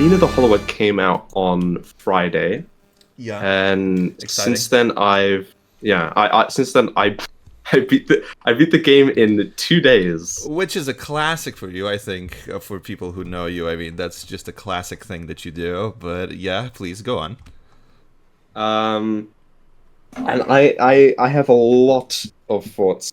Mina the Hollower came out on Friday, Yeah, and exciting. since then I I beat the game in 2 days. Which is a classic for you, I think, for people who know you. I mean, that's just a classic thing that you do. But yeah, please go on. Um, and I have a lot of thoughts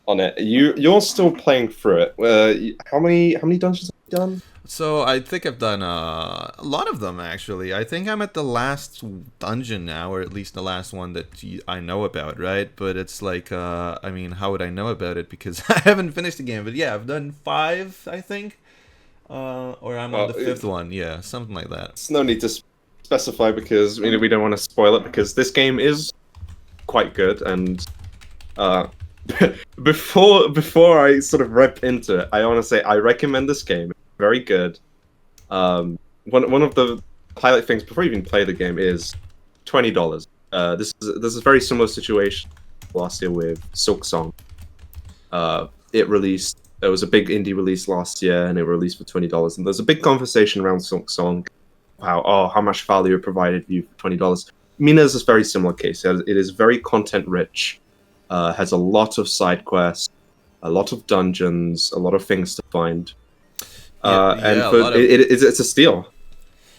on it. You're still playing through it. How many dungeons have you done? So I think I've done a lot of them actually. I think I'm at the last dungeon now, or at least the last one that I know about, right? But it's like, I mean, how would I know about it? Because I haven't finished the game. But yeah, I've done five, I think, or I'm on Well, the fifth one. Yeah, something like that. it's no need to specify because we don't want to spoil it because this game is quite good and uh before I sort of rip into it, I want to say I recommend this game. It's very good. One of the highlight things before you even play the game is $20. This is a very similar situation last year with Silk Song. It released. There was a big indie release last year, and it released for $20. And there's a big conversation around Silk Song. How much value it provided you for $20. Mina is a very similar case. It is very content rich. Has a lot of side quests, a lot of dungeons, a lot of things to find. Yeah, And yeah, a for lot of it's a steal.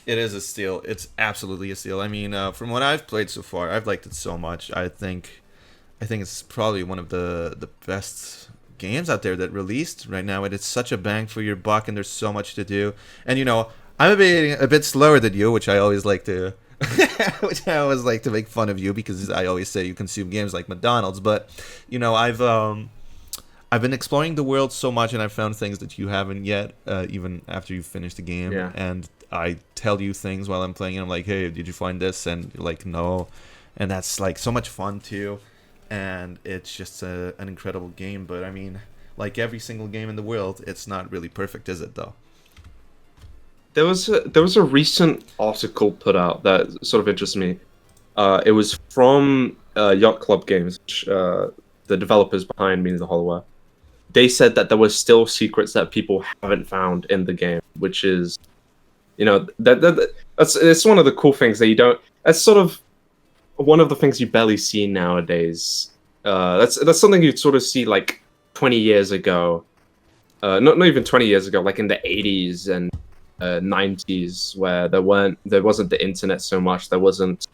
It is a steal. It's absolutely a steal. I mean, from what I've played so far, I've liked it so much. I think it's probably one of the best games out there that released right now. And it's such a bang for your buck, and there's so much to do. And you know, I'm a bit slower than you, which I always like to, which I always like to make fun of you because I always say you consume games like McDonald's. But you know, I've been exploring the world so much, and I've found things that you haven't yet, even after you've finished the game. Yeah. And I tell you things while I'm playing, and I'm like, "Hey, did you find this?" And you're like, "No," and that's like so much fun too. And it's just an incredible game. But I mean, like every single game in the world, it's not really perfect, is it? Though. There was a recent article put out that sort of interested me. It was from Yacht Club Games, which, the developers behind Me the Hollower. They said that there were still secrets that people haven't found in the game, which is, that's it's one of the cool things that you don't. That's sort of one of the things you barely see nowadays. That's something you'd sort of see like 20 years ago. Not even 20 years ago, like in the 80s and 90s, where there wasn't the internet so much. There wasn't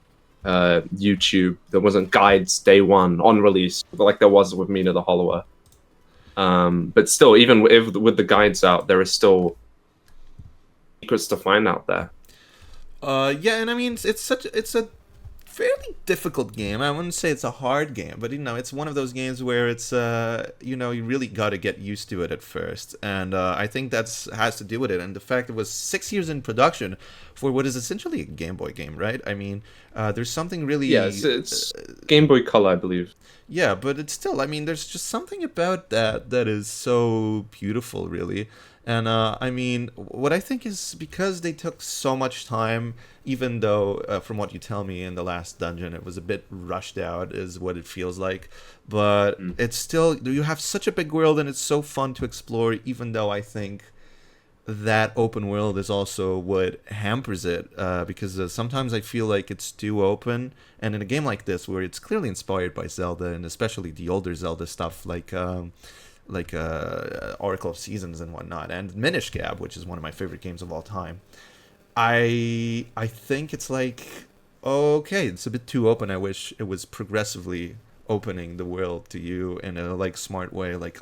YouTube. There wasn't guides day one on release, like there was with Mina the Hollower. But still, even with the guides out, there is still secrets to find out there. Yeah, and I mean, it's a fairly difficult game. I wouldn't say it's a hard game, but you know, it's one of those games where it's you know, you really got to get used to it at first, and I think that's has to do with it, and the fact it was 6 years in production for what is essentially a Game Boy game, right? I mean, there's something really Yeah, it's Game Boy Color, I believe. yeah, but it's still, I mean, there's just something about that is so beautiful, really. And I mean, what I think is because they took so much time, even though from what you tell me in the last dungeon, it was a bit rushed out, is what it feels like. But it's still, you have such a big world and it's so fun to explore, even though I think that open world is also what hampers it because sometimes I feel like it's too open, and in a game like this where it's clearly inspired by Zelda and especially the older Zelda stuff like Oracle of Seasons and whatnot, and Minish Cap, which is one of my favorite games of all time. I think it's like, okay, it's a bit too open. I wish it was progressively opening the world to you in a like smart way, like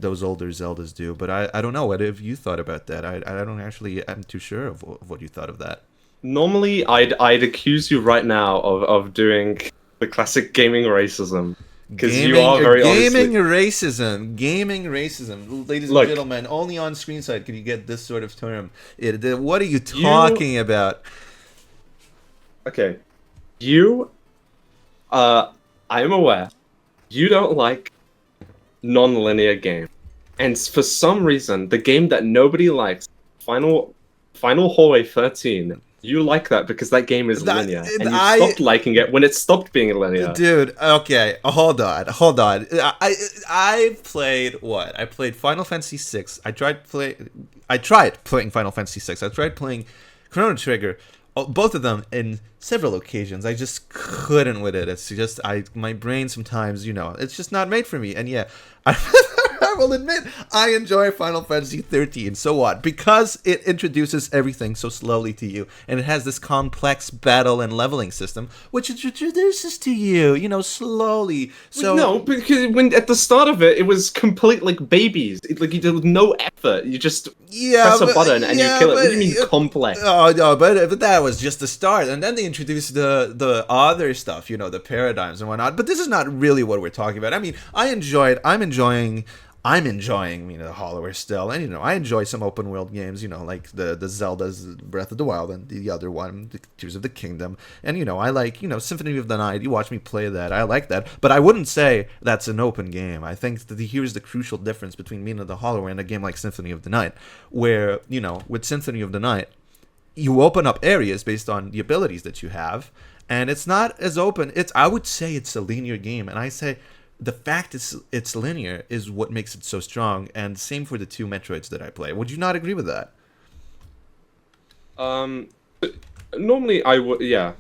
those older Zeldas do. But I don't know. What have you thought about that? I don't actually. I'm too sure of what you thought of that. Normally, I'd accuse you right now of doing the classic gaming racism because you are very Gaming honestly. racism, ladies and Look, gentlemen. Only on Screenside can you get this sort of term. What are you you talking about? okay? You I am aware you don't like non-linear game, and for some reason, the game that nobody likes, Final Final Hallway 13. You like that because that game is That linear, and you I stopped liking it when it stopped being linear. Dude, okay, hold on. I played what? I played Final Fantasy 6. I tried playing Final Fantasy 6. I tried playing Chrono Trigger, both of them in several occasions, I just couldn't with it. It's just my brain sometimes, it's just not made for me. And yeah, I will admit I enjoy Final Fantasy 13. So what? Because it introduces everything so slowly to you, and it has this complex battle and leveling system, which it introduces to you, slowly. So no, because when at the start of it was complete like babies. Like you did no effort. You just press a button and you kill it. What do you mean complex? Oh no, but that was just the start, and then they introduced the other stuff, the paradigms and whatnot. But this is not really what we're talking about. I mean, I'm enjoying Mina the Hollower still, and I enjoy some open world games, like the Zelda's Breath of the Wild and the other one, the Tears of the Kingdom, and I like Symphony of the Night. You watch me play that, I like that, but I wouldn't say that's an open game. I think that here's the crucial difference between Mina the Hollower and a game like Symphony of the Night, where with Symphony of the Night, you open up areas based on the abilities that you have, and it's not as open. I would say it's a linear game, and I say the fact it's linear is what makes it so strong, and same for the two Metroids that I play. Would you not agree with that? Normally I would, yeah.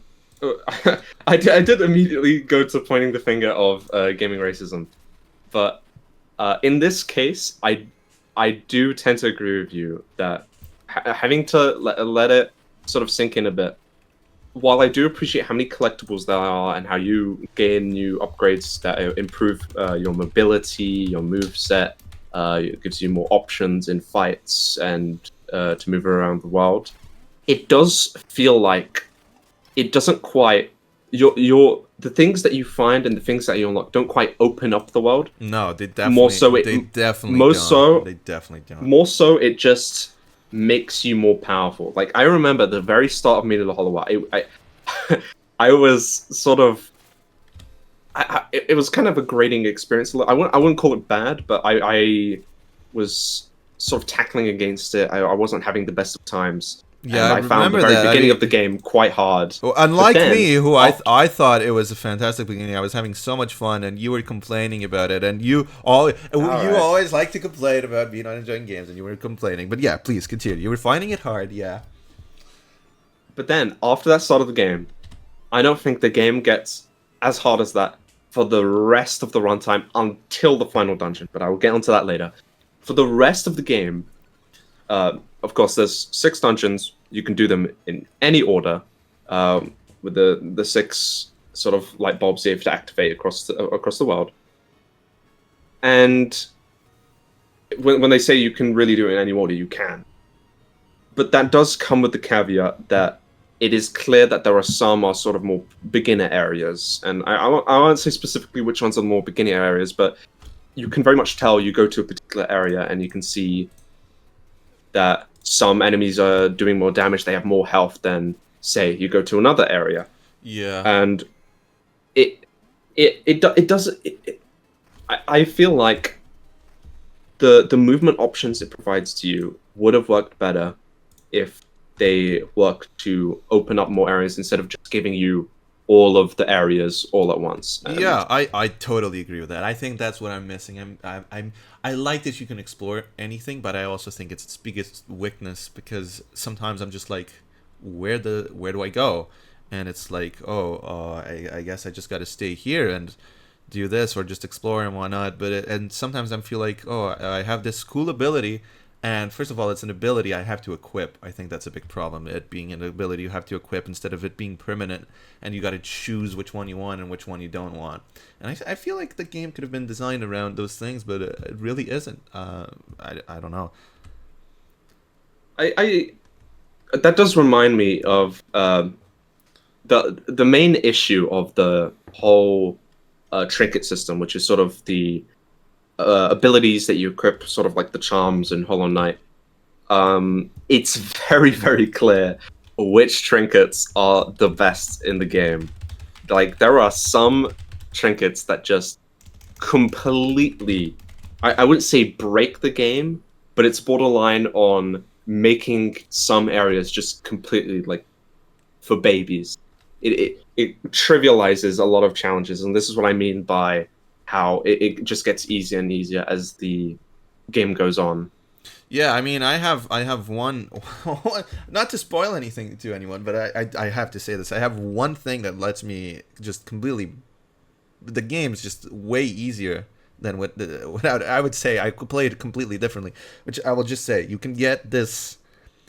I did immediately go to pointing the finger of gaming racism, but in this case, I do tend to agree with you that having to let it sort of sink in a bit. While I do appreciate how many collectibles there are and how you gain new upgrades that improve your mobility, your moveset, it gives you more options in fights and to move around the world, it does feel like it doesn't quite the things that you find and the things that you unlock don't quite open up the world. No, they definitely they definitely don't. More so, it just makes you more powerful. Like I remember the very start of Mina the Hollower, I was sort of it was kind of a grading experience. I wouldn't call it bad, but I was sort of tackling against it. I wasn't having the best of times. Yeah, and I found the very beginning of the game quite hard. Well, unlike me, who I thought it was a fantastic beginning. I was having so much fun, and you were complaining about it, and you always like to complain about me not enjoying games, and you were complaining. But yeah, please continue. You were finding it hard, yeah. But then after that start of the game, I don't think the game gets as hard as that for the rest of the runtime until the final dungeon. But I will get onto that later. For the rest of the game. Of course, there's 6 dungeons. You can do them in any order, with the 6 sort of light bulbs you have to activate across the world. And when they say you can really do it in any order, you can. But that does come with the caveat that it is clear that there are some are sort of more beginner areas, and I won't say specifically which ones are more beginner areas, but you can very much tell you go to a particular area and you can see that some enemies are doing more damage, they have more health than, say, you go to another area. Yeah. And I feel like the movement options it provides to you would have worked better if they worked to open up more areas instead of just giving you all of the areas all at once. And yeah, I totally agree with that. I think that's what I'm missing. I like that you can explore anything, but I also think it's its biggest weakness, because sometimes I'm just like, where do I go? And it's like, I guess I just got to stay here and do this or just explore and whatnot. And sometimes I feel like, I have this cool ability. And first of all, it's an ability I have to equip. I think that's a big problem. It being an ability you have to equip instead of it being permanent, and you got to choose which one you want and which one you don't want. And I feel like the game could have been designed around those things, but it really isn't. I don't know. That does remind me of the main issue of the whole trinket system, which is sort of the abilities that you equip, sort of like the charms in Hollow Knight. It's very, very clear which trinkets are the best in the game. Like, there are some trinkets that just completely, I wouldn't say break the game, but it's borderline on making some areas just completely, like, for babies. It trivializes a lot of challenges, and this is what I mean by how it just gets easier and easier as the game goes on. Yeah, I mean, I have one, not to spoil anything to anyone, but I have to say this. I have one thing that lets me just completely, the game's just way easier than without. I would say I could play it completely differently, which I will just say you can get this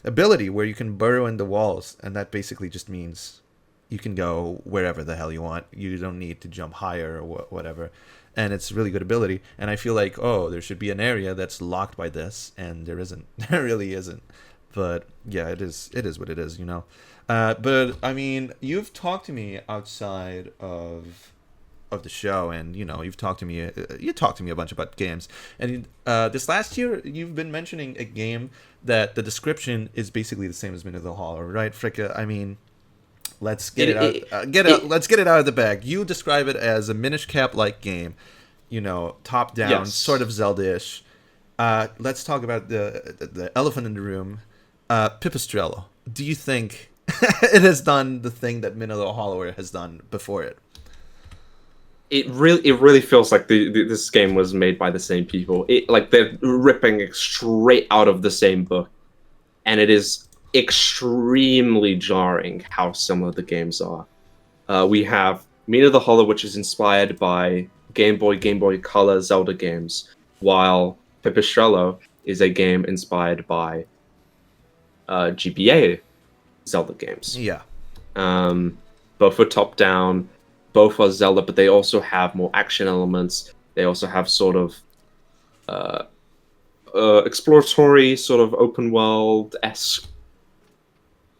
ability where you can burrow in the walls, and that basically just means you can go wherever the hell you want. You don't need to jump higher or whatever. And it's a really good ability. And I feel like, oh, there should be an area that's locked by this, and there isn't. There really isn't. But yeah, it is. It is what it is, you know. But I mean, you've talked to me outside of the show, and you know, you've talked to me. You talked to me a bunch about games, and this last year, you've been mentioning a game that the description is basically the same as Mina the Hollower, right, Fricka? I mean, let's get it out. Let's get it out of the bag. You describe it as a Minish Cap like game, you know, top down, Yes. sort of Zelda-ish. Let's talk about the elephant in the room, Pipistrello. Do you think it has done the thing that Mina the Hollower has done before it? It really feels like this game was made by the same people. Like they're ripping it straight out of the same book, and it is extremely jarring how similar the games are. We have Mina the Hollow, which is inspired by Game Boy Color Zelda games, while Pipistrello is a game inspired by GBA Zelda games. Yeah. Both are top down, both are Zelda, but they also have more action elements. They also have sort of exploratory, sort of open world esque,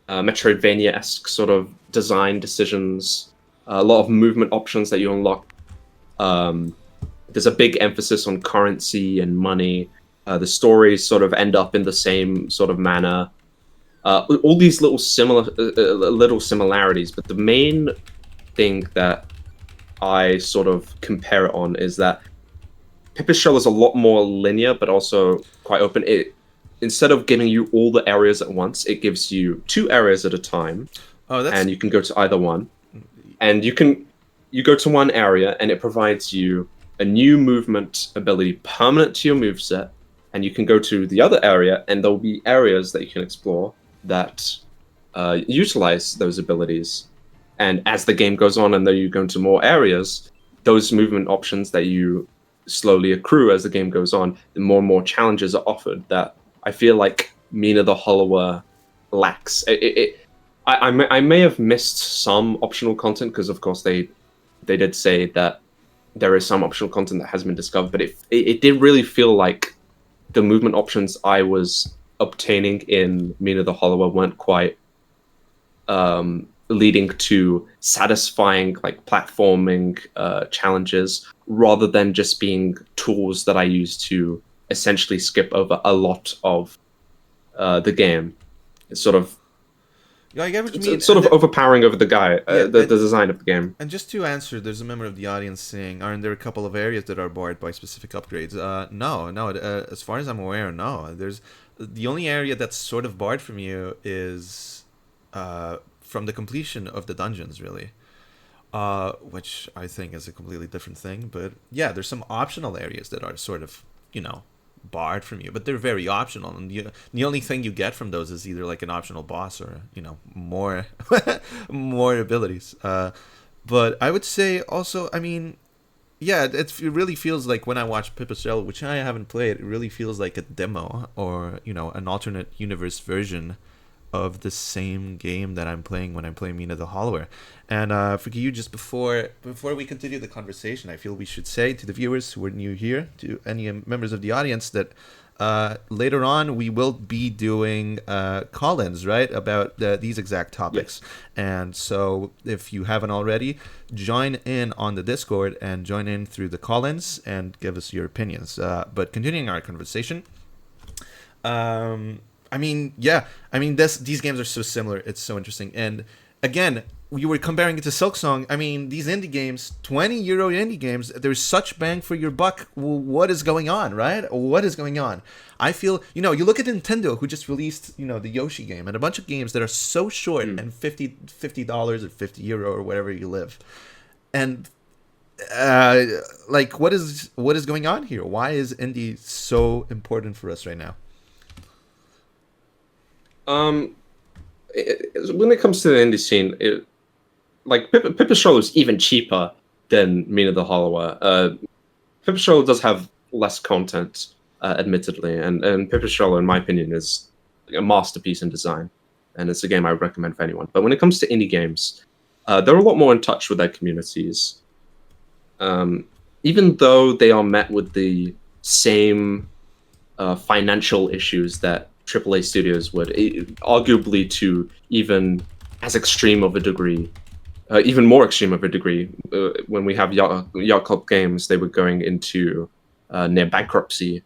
Metroidvania esque sort of design decisions. A lot of movement options that you unlock. There's a big emphasis on currency and money. The stories sort of end up in the same sort of manner. All these little similarities, but the main thing that I sort of compare it on is that Pipistrello is a lot more linear, but also quite open. Instead of giving you all the areas at once, it gives you 2 areas at a time, Oh, that's and you can go to either one. And you go to one area, and it provides you a new movement ability permanent to your moveset, and you can go to the other area, and there'll be areas that you can explore that utilize those abilities. And as the game goes on and then you go into more areas, those movement options that you slowly accrue as the game goes on, the more and more challenges are offered that I feel like Mina the Hollower lacks. I may have missed some optional content because, of course, they did say that there is some optional content that has been discovered, but it did really feel like the movement options I was obtaining in Mina the Hollower weren't quite leading to satisfying like platforming challenges, rather than just being tools that I use to essentially skip over a lot of the game. It's sort of yeah, I get what you mean. it's sort of overpowering over the guy, the design of the game. And just to answer, there's a member of the audience saying, "Aren't there a couple of areas that are barred by specific upgrades?" No. As far as I'm aware, no. There's the only area that's sort of barred from you is from the completion of the dungeons, really, which I think is a completely different thing. But yeah, there's some optional areas that are sort of, you know, barred from you, but they're very optional, and the only thing you get from those is either like an optional boss or, you know, more more abilities. But I would say also, I mean, yeah, it really feels like when I watch Pipistrello, which I haven't played, it really feels like a demo or, you know, an alternate universe version of the same game that I'm playing when I'm playing Mina the Hollower. And for you, just before we continue the conversation, I feel we should say to the viewers who are new here, to any members of the audience, that later on we will be doing call-ins, right, about these exact topics. Yes. And so if you haven't already, join in on the Discord and join in through the call-ins and give us your opinions. But continuing our conversation, I mean, yeah. I mean, these games are so similar. It's so interesting. And again, you were comparing it to Silksong. I mean, these indie games, €20 indie games, there's such bang for your buck. What is going on, right? What is going on? I feel, you know, you look at Nintendo, who just released, you know, the Yoshi game, and a bunch of games that are so short and $50 or €50 or wherever you live. And like, what is going on here? Why is indie so important for us right now? Um, when it comes to the indie scene, like Pipistrello is even cheaper than Mina the Hollower. Pipistrello does have less content, admittedly, and Pipistrello, in my opinion, is a masterpiece in design, and it's a game I would recommend for anyone. But when it comes to indie games, they're a lot more in touch with their communities, um, even though they are met with the same financial issues that AAA studios would, arguably to even as extreme of a degree, even more extreme of a degree. When we have Yacht Club Games, they were going into near bankruptcy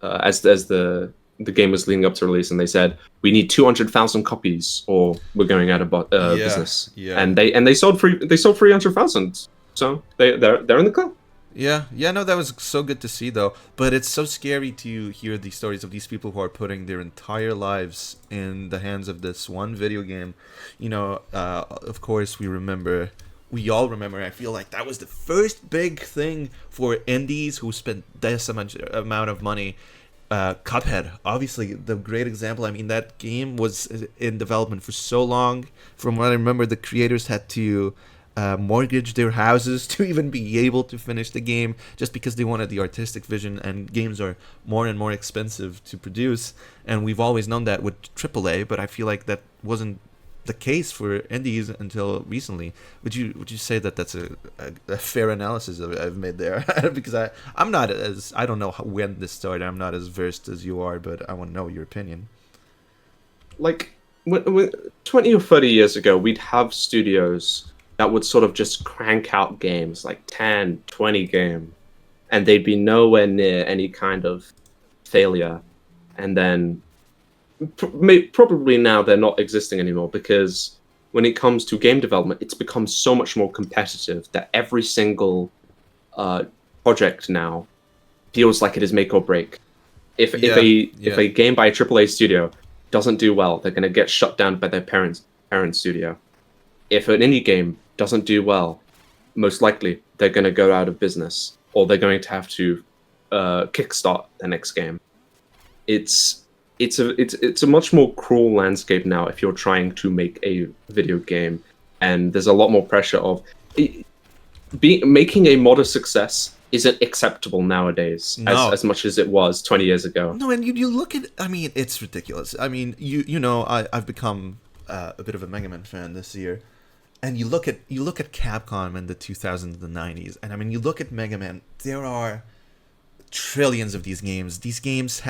as the game was leading up to release, and they said we need 200,000 copies or we're going out of Yeah, business. yeah. And they sold 300,000, so they're in the club. Yeah, yeah, no, that was so good to see, though. But it's so scary to hear the stories of these people who are putting their entire lives in the hands of this one video game. Of course, we all remember, I feel like that was the first big thing for indies who spent this much amount of money. Cuphead, obviously, the great example. I mean, that game was in development for so long. From what I remember, the creators had to mortgage their houses to even be able to finish the game just because they wanted the artistic vision, and games are more and more expensive to produce, and we've always known that with AAA, but I feel like that wasn't the case for indies until recently. Would you say that that's a fair analysis of I've made there? Because I'm not as, I don't know when this started. I'm not as versed as you are, but I want to know your opinion. Like when 20 or 30 years ago, we'd have studios that would sort of just crank out games like 10, 20 game, and they'd be nowhere near any kind of failure. And then probably now they're not existing anymore, because when it comes to game development, it's become so much more competitive that every single project now feels like it is make or break. If a game by a AAA studio doesn't do well, they're going to get shut down by their parent studio. If an indie game doesn't do well, most likely they're going to go out of business, or they're going to have to kickstart the next game. It's a much more cruel landscape now if you're trying to make a video game, and there's a lot more pressure of making a modest success isn't acceptable nowadays as much as it was 20 years ago. No, and you look at, I mean, it's ridiculous. I mean, I've become a bit of a Mega Man fan this year. And you look at Capcom in the 2000s and the 90s, and I mean, you look at Mega Man, there are trillions of these games. These games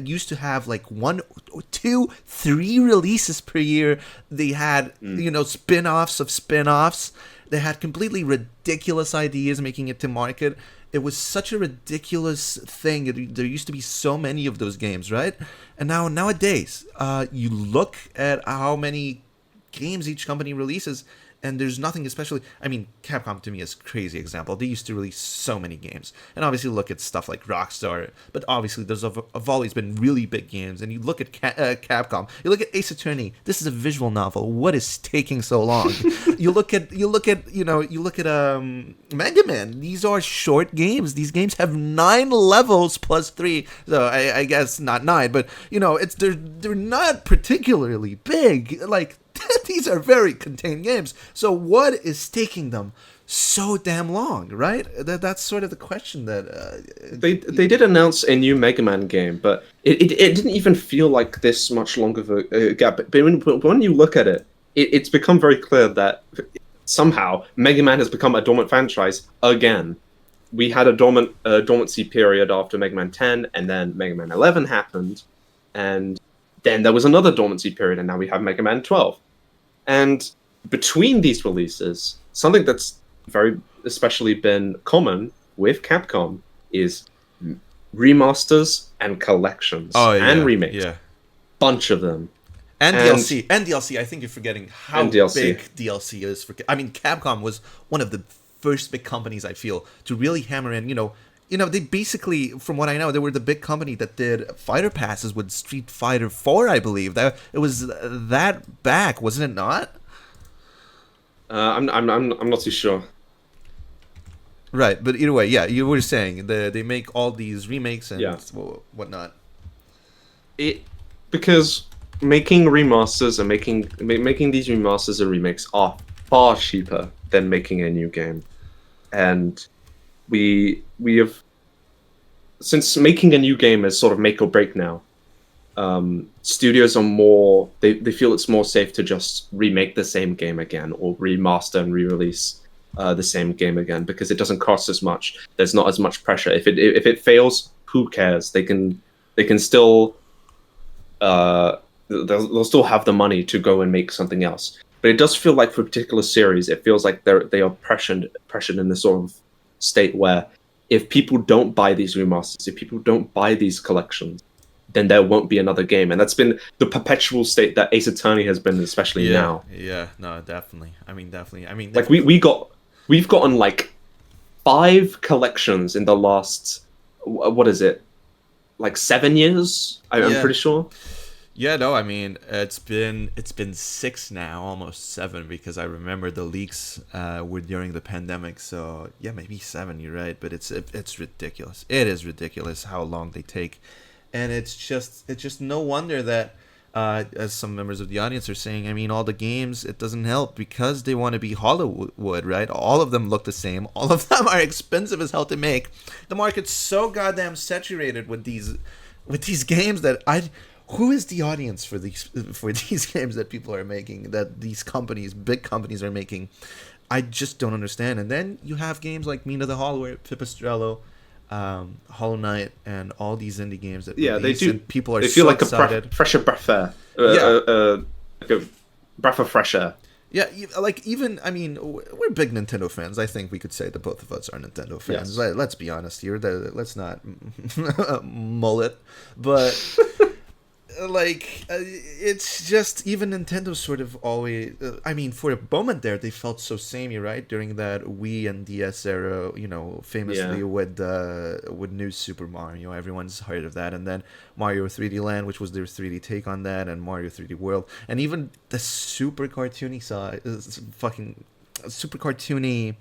used to have like 1, 2, 3 releases per year. They had, spin-offs of spin-offs. They had completely ridiculous ideas making it to market. It was such a ridiculous thing. There used to be so many of those games, right? And nowadays, you look at how many games each company releases, and there's nothing especially. I mean, Capcom to me is a crazy example. They used to release so many games, and obviously look at stuff like Rockstar. But obviously, there's have always been really big games. And you look at Capcom. You look at Ace Attorney. This is a visual novel. What is taking so long? you look at Mega Man. These are short games. These games have 9 levels plus 3. So I guess not 9, but they're not particularly big. Like, these are very contained games. So what is taking them so damn long, right? That's sort of the question that they did announce a new Mega Man game, but it didn't even feel like this much longer of a gap. But when you look at it, it's become very clear that somehow Mega Man has become a dormant franchise again. We had a dormancy period after Mega Man 10, and then Mega Man 11 happened, and then there was another dormancy period, and now we have Mega Man 12. And between these releases, something that's very especially been common with Capcom is remasters and collections and remakes. Yeah. Bunch of them. And DLC. And DLC. I think you're forgetting how big DLC is. I mean, Capcom was one of the first big companies, I feel, to really hammer in, they basically, from what I know, they were the big company that did fighter passes with Street Fighter 4, I believe. It was that back, wasn't it not? I'm not too sure. Right, but either way, yeah, you were saying they make all these remakes and whatnot. Because making remasters and making these remasters and remakes are far cheaper than making a new game, and we have, since making a new game is sort of make or break now. Studios are more, they feel it's more safe to just remake the same game again or remaster and re-release the same game again because it doesn't cost as much. There's not as much pressure. If it fails, who cares? They can still they'll still have the money to go and make something else. But it does feel like for a particular series, it feels like they are pressured in this sort of state where if people don't buy these remasters, if people don't buy these collections, then there won't be another game. And that's been the perpetual state that Ace Attorney has been, especially now. Yeah, no, definitely. I mean, definitely. I mean, like we've gotten like 5 collections in the last, what is it, like 7 years? I'm pretty sure. Yeah, no, I mean it's been 6 now, almost 7, because I remember the leaks were during the pandemic. So yeah, maybe 7. You're right, but it's ridiculous. It is ridiculous how long they take, and it's just no wonder that as some members of the audience are saying, I mean, all the games, it doesn't help because they want to be Hollywood, right? All of them look the same. All of them are expensive as hell to make. The market's so goddamn saturated with these games that who is the audience for these games that people are making, that these big companies are making? I just don't understand. And then you have games like Mina the Hollower, Pipistrello, Hollow Knight, and all these indie games that they do. And people are they feel so like excited. A fresher breath air. Like a breath of fresh air. Yeah, like even, I mean, we're big Nintendo fans. I think we could say that both of us are Nintendo fans. Yes. Let's be honest here. Let's not mull it. But like, it's just, even Nintendo sort of always, I mean, for a moment there, they felt so samey, right? During that Wii and DS era, famously with New Super Mario. Everyone's heard of that. And then Mario 3D Land, which was their 3D take on that, and Mario 3D World. And even the super cartoony side, fucking super cartoony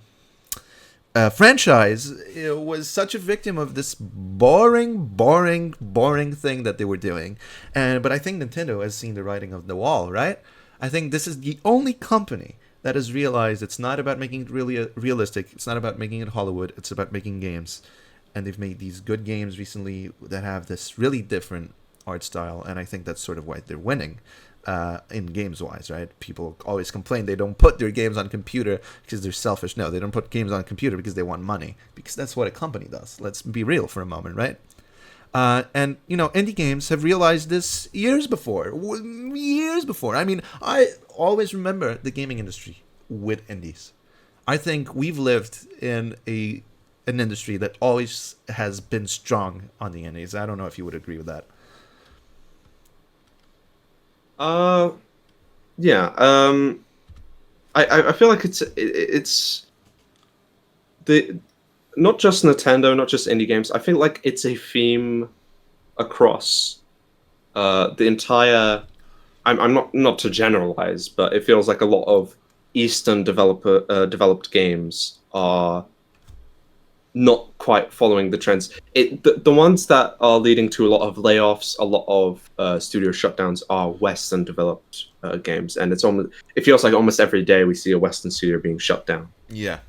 franchise, was such a victim of this boring thing that they were doing. But I think Nintendo has seen the writing of the wall, right? I think this is the only company that has realized it's not about making it really realistic. It's not about making it Hollywood. It's about making games. And they've made these good games recently that have this really different art style. And I think that's sort of why they're winning. In games wise, right? People always complain they don't put their games on computer because they're selfish. No, they don't put games on computer because they want money, because that's what a company does. Let's be real for a moment, right? And indie games have realized this years before. I mean, I always remember the gaming industry with indies. I think we've lived in an industry that always has been strong on the indies. I don't know if you would agree with that. Yeah. I feel like it's the, not just Nintendo, not just indie games. I feel like it's a theme across the entire. I'm not to generalize, but it feels like a lot of Eastern developed games are not quite following the trends. The ones that are leading to a lot of layoffs, a lot of studio shutdowns are Western developed games, and it feels like almost every day we see a Western studio being shut down. Yeah,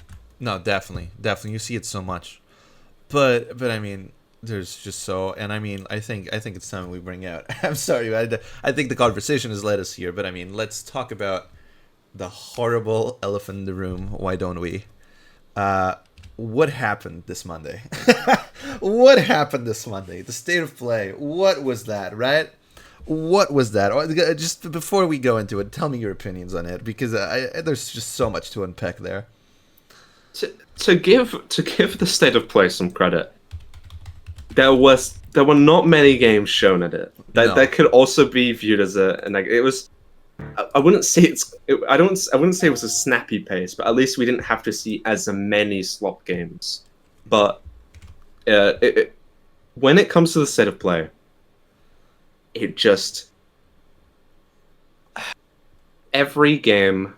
no, definitely, you see it so much, but I mean, there's just so, and I mean, I think it's time we bring out. I'm sorry, I think the conversation has led us here, but I mean, let's talk about the horrible elephant in the room. Why don't we? What happened this Monday? What happened this Monday? The state of play. What was that, right? What was that? Just before we go into it, tell me your opinions on it, because there's just so much to unpack there. To give the state of play some credit, there were not many games shown at it that could also be viewed as it was. I wouldn't say I wouldn't say it was a snappy pace, but at least we didn't have to see as many slop games. But when it comes to the state of play, it just, every game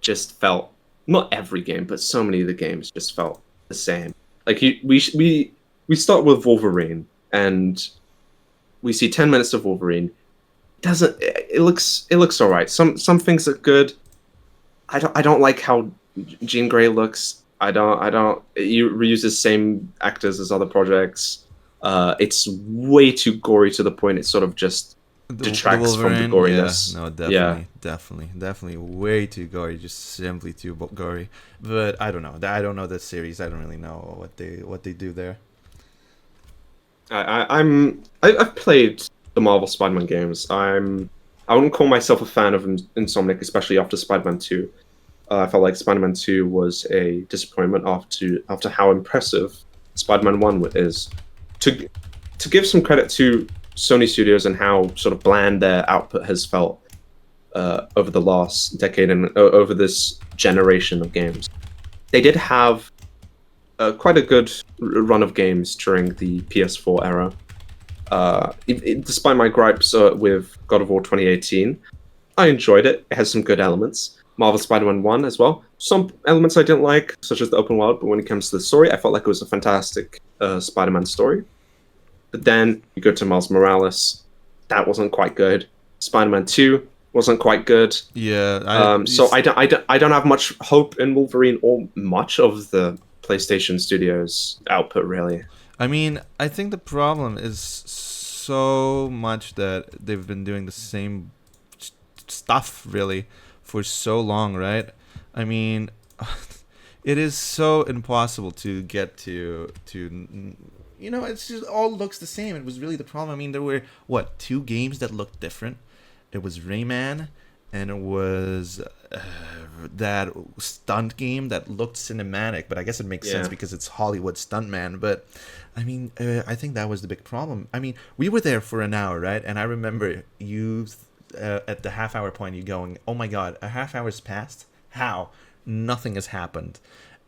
just felt, not every game, but so many of the games just felt the same. Like we start with Wolverine, and we see 10 minutes of Wolverine. doesn't. It looks all right. Some things are good. I don't like how Jean Grey looks. I don't. You reuse the same actors as other projects. It's way too gory to the point it sort of just The detracts from the Wolverine, yeah, goriness. no, Yeah, definitely, way too gory, just simply too gory. But I don't know. I don't know the series. I don't really know what they do there. I've played the Marvel Spider-Man games. I wouldn't call myself a fan of Insomniac, especially after Spider-Man 2. I felt like Spider-Man 2 was a disappointment after how impressive Spider-Man 1 is. To to give some credit to Sony Studios and how sort of bland their output has felt over the last decade and over this generation of games, they did have quite a good run of games during the PS4 era. Despite my gripes with God of War 2018, I enjoyed it. It has some good elements. Marvel Spider-Man 1 as well. Some elements I didn't like, such as the open world, but when it comes to the story, I felt like it was a fantastic Spider-Man story. But then you go to Miles Morales, that wasn't quite good. Spider-Man 2 wasn't quite good. Yeah, So I don't have much hope in Wolverine or much of the PlayStation Studios output, really. I mean, I think the problem is so much that they've been doing the same stuff really for so long, right? I mean, it is so impossible to get to it's just all looks the same. It was really the problem. I mean, there were what, two games that looked different. It was Rayman, and it was that stunt game that looked cinematic. But I guess it makes sense Yeah. because it's Hollywood stuntman. But I mean, I think that was the big problem. I mean, we were there for an hour, right? And I remember you at the half hour point, you going, "Oh my god, a half hour's passed. How? Nothing has happened."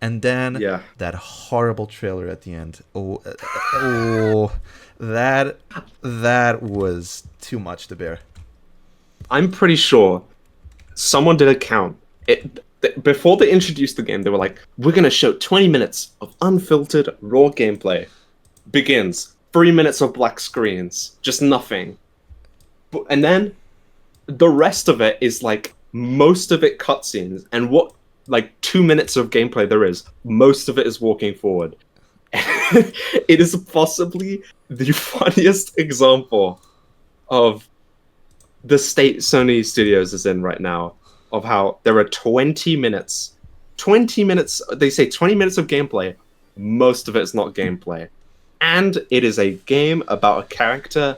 And then Yeah. that horrible trailer at the end. Oh, that was too much to bear. I'm pretty sure someone did a count. Before they introduced the game, they were like, "We're gonna show 20 minutes of unfiltered raw gameplay. Begins 3 minutes of black screens, just nothing, and then the rest of it is like most of it cutscenes, and what like 2 minutes of gameplay there is, most of it is walking forward. It is possibly the funniest example of the state Sony Studios is in right now, of how there are 20 minutes, they say 20 minutes of gameplay, most of it is not gameplay. And it is a game about a character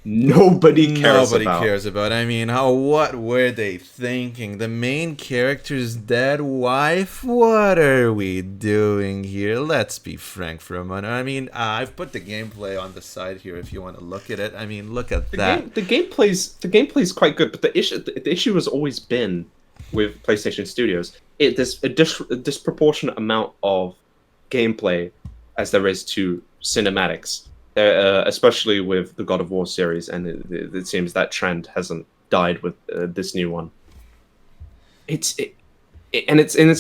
nobody cares Nobody about. cares about. I mean, what were they thinking? The main character's dead wife? What are we doing here? Let's be frank for a minute. I mean, I've put the gameplay on the side here if you want to look at it. I mean, look at that. The gameplay's quite good, but the issue has always been with PlayStation Studios. There's a disproportionate amount of gameplay as there is to cinematics, especially with the God of War series, and it seems that trend hasn't died with this new one. It's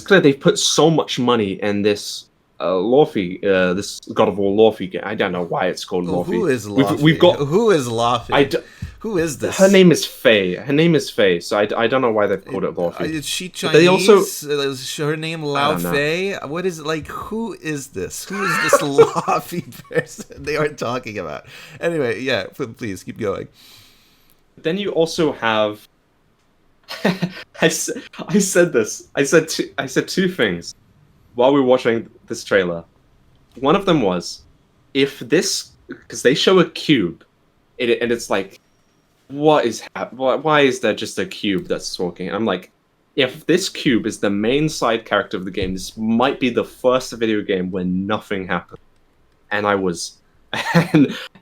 clear they've put so much money in this this God of War Lorfi game. I don't know why it's called Lorfi. Who is Laufey? We've got Who is Laufey? I d- Who is this? Her name is Faye. So I don't know why they've called it Lorfi. Is she But Chinese? they also- Is her name Lao don't know. Fei? What is it like? Who is this? Who is this Laufey person they are talking about? Anyway, yeah, please keep going. Then you also have. I said this. I said two things while we were watching this trailer. One of them was, because they show a cube, and it's like, why is there just a cube that's talking? And I'm like, if this cube is the main side character of the game, this might be the first video game where nothing happened. And I was,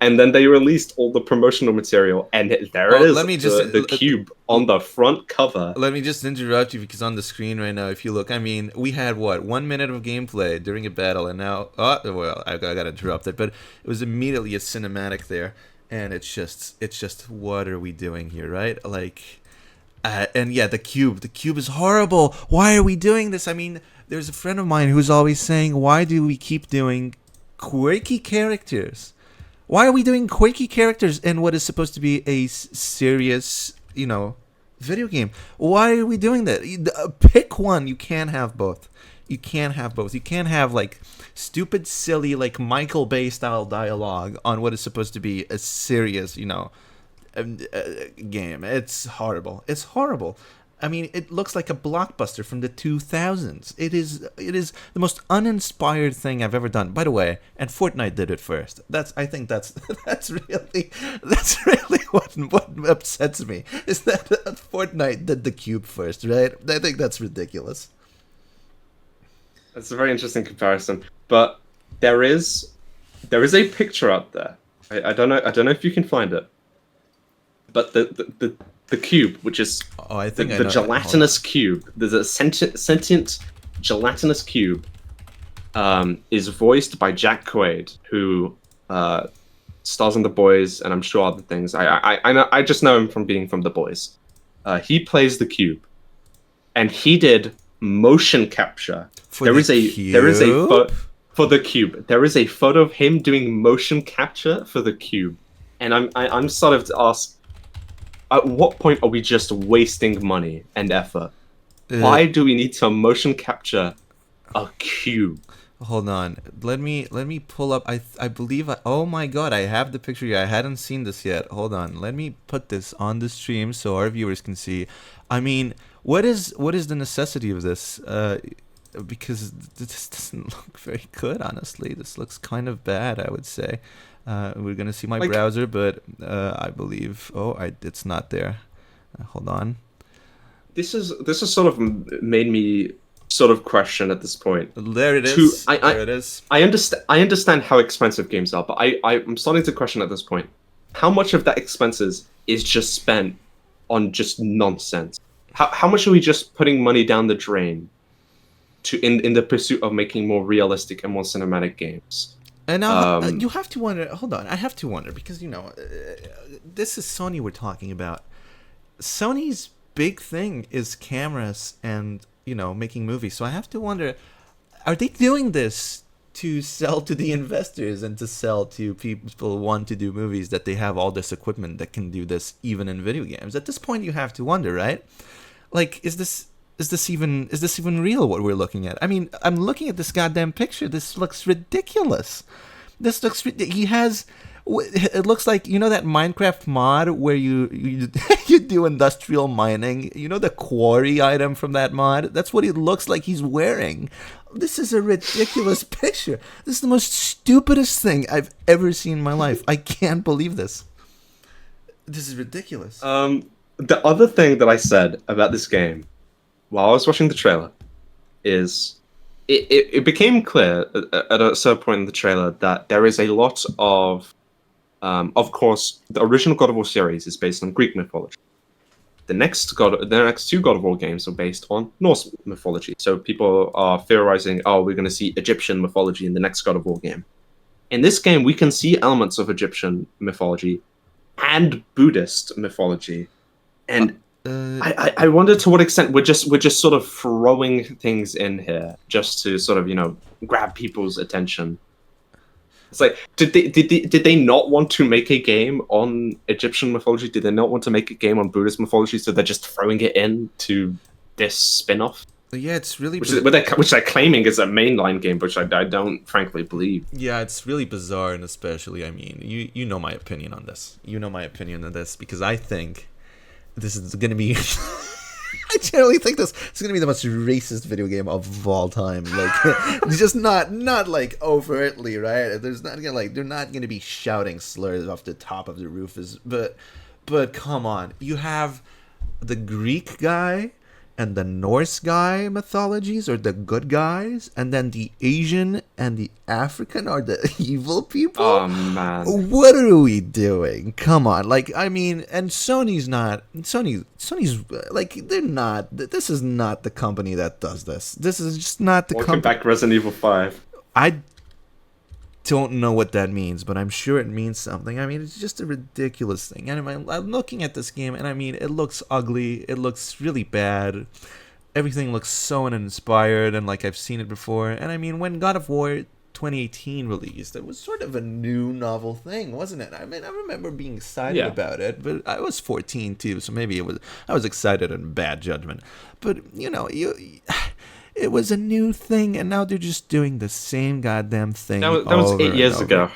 and then they released all the promotional material, and there it is. Let me just the cube on the front cover. Let me just interrupt you because on the screen right now, if you look, I mean, we had what, 1 minute of gameplay during a battle, and now, I got interrupted, but it was immediately a cinematic there, and it's just, what are we doing here, right? Like, and yeah, the cube is horrible. Why are we doing this? I mean, there's a friend of mine who's always saying, why do we keep doing quirky characters Why are we doing quirky characters in what is supposed to be a serious, video game? Why are we doing that? Pick one. You can't have both. You can't have both. You can't have like stupid, silly, like Michael Bay style dialogue on what is supposed to be a serious, game. It's horrible. It's horrible. I mean, it looks like a blockbuster from the 2000s. It is the most uninspired thing I've ever done. By the way, and Fortnite did it first. I think that's really what upsets me is that Fortnite did the cube first, right? I think that's ridiculous. That's a very interesting comparison, but there is a picture out there. I don't know if you can find it, but the cube, which is I think the gelatinous cube, there's a sentient gelatinous cube, is voiced by Jack Quaid, who stars in The Boys, and I'm sure other things. I just know him from being from The Boys. He plays the cube, and he did motion capture. There is a for the cube. There is a photo of him doing motion capture for the cube, and I'm sort of to ask, at what point are we just wasting money and effort? Why do we need to motion capture a cube? Hold on. Let me pull up. I believe. Oh my god! I have the picture here. I hadn't seen this yet. Hold on. Let me put this on the stream so our viewers can see. I mean, what is the necessity of this? Because this doesn't look very good. Honestly, this looks kind of bad, I would say. We're gonna see my browser, but I believe. It's not there. Hold on. This is sort of made me sort of question at this point. There it is. There it is. I understand how expensive games are, but I'm starting to question at this point how much of that expenses is just spent on just nonsense. How much are we just putting money down the drain in the pursuit of making more realistic and more cinematic games? And now you have to wonder. Hold on, I have to wonder because this is Sony we're talking about. Sony's big thing is cameras and making movies. So I have to wonder, are they doing this to sell to the investors and to sell to people who want to do movies that they have all this equipment that can do this even in video games? At this point, you have to wonder, right? Like, is this even real what we're looking at? I mean, I'm looking at this goddamn picture. This looks ridiculous. He has. It looks like that Minecraft mod where you you do industrial mining. The quarry item from that mod. That's what it looks like he's wearing. This is a ridiculous picture. This is the most stupidest thing I've ever seen in my life. I can't believe this. This is ridiculous. The other thing that I said about this game while I was watching the trailer is it became clear at a certain point in the trailer that there is a lot of course, the original God of War series is based on Greek mythology. The next two God of War games are based on Norse mythology. So people are theorizing, we're going to see Egyptian mythology in the next God of War game. In this game, we can see elements of Egyptian mythology and Buddhist mythology. And I wonder to what extent we're just sort of throwing things in here just to sort of grab people's attention. It's like, did they not want to make a game on Egyptian mythology? Did they not want to make a game on Buddhist mythology? So they're just throwing it into this spin-off? Yeah, it's really which they're claiming is a mainline game, which I don't frankly believe. Yeah, it's really bizarre, and especially, I mean, you know my opinion on this. You know my opinion on this because I think this is going to be. I generally think this is going to be the most racist video game of all time. Like, just not like overtly, right? There's not gonna they're not going to be shouting slurs off the top of the roof. But come on, you have the Greek guy and the Norse guy mythologies are the good guys, and then the Asian and the African are the evil people. Oh man, what are we doing? Come on, I mean, and Sony's like they're not. This is not the company that does this. This is just not the company. Welcome back, Resident Evil 5. I don't know what that means, but I'm sure it means something. I mean, it's just a ridiculous thing. And I'm looking at this game, and I mean, it looks ugly. It looks really bad. Everything looks so uninspired, and like I've seen it before. And I mean, when God of War 2018 released, it was sort of a new novel thing, wasn't it? I mean, I remember being excited about it, but I was 14 too, so maybe I was excited in bad judgment. But it was a new thing, and now they're just doing the same goddamn thing. That was over 8 years and over. ago.